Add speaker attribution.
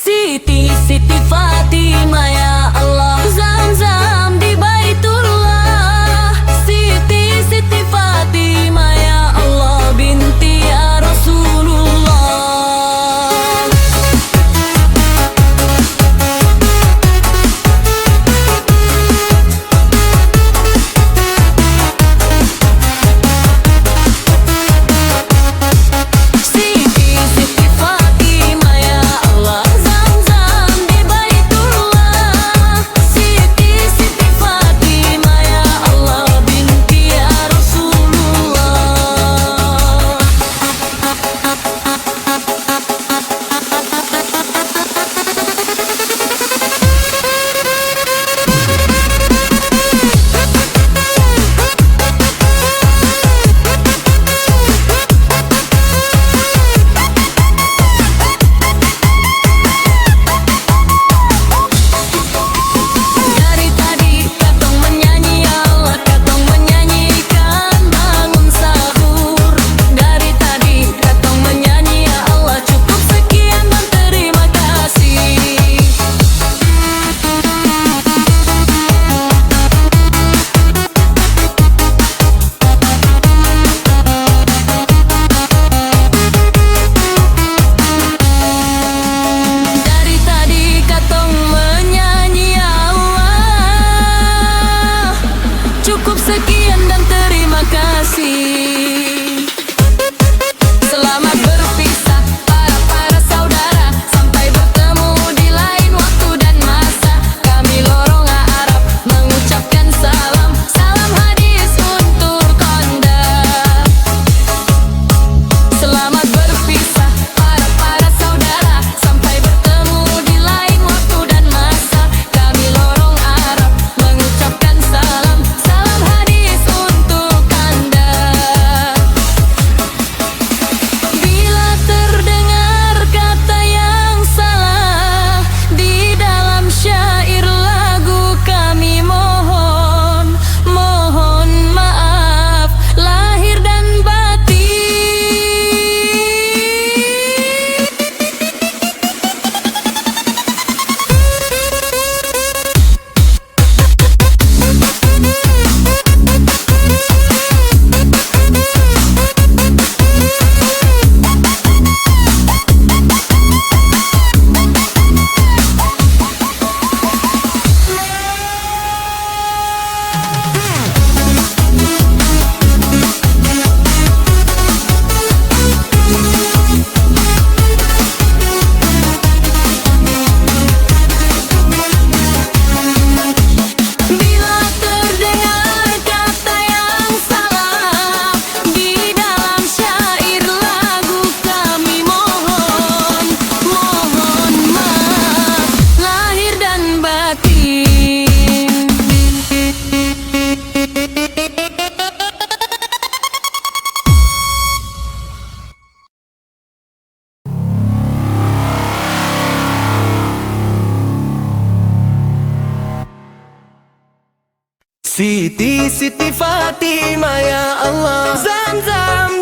Speaker 1: Siti Fatimah ya Allah, Zam-Zam di Baitullah. Siti Fatimah ya Allah, binti ya Rasulullah. Siti Fatimah ya Allah, Zam-Zam di Baitullah. Siti Fatimah ya Allah, binti ya Rasulullah. Dari tadi katong menyanyi ya Allah, katong menyanyikan bangun sahur. Dari tadi katong menyanyi ya Allah, cukup sekian dan terima kasih. Dari tadi katong menyanyi ya Allah, cukup sekian dan terima kasih. Selamat berpisah para saudara, sampai bertemu di lain waktu dan masa. Kami lorong Arab mengucapkan salam, salam hadis untuk Anda. Selamat berpisah para saudara, sampai bertemu di lain waktu dan masa. Kami lorong Arab mengucapkan salam, salam hadis untuk Anda. Bila terdengar kata yang salah di dalam syair lagu, kami mohon maaf lahir dan batin. Bila terdengar kata yang salah di dalam syair lagu, kami mohon maaf lahir dan batin.
Speaker 2: Siti Fatimah ya Allah, Zam-Zam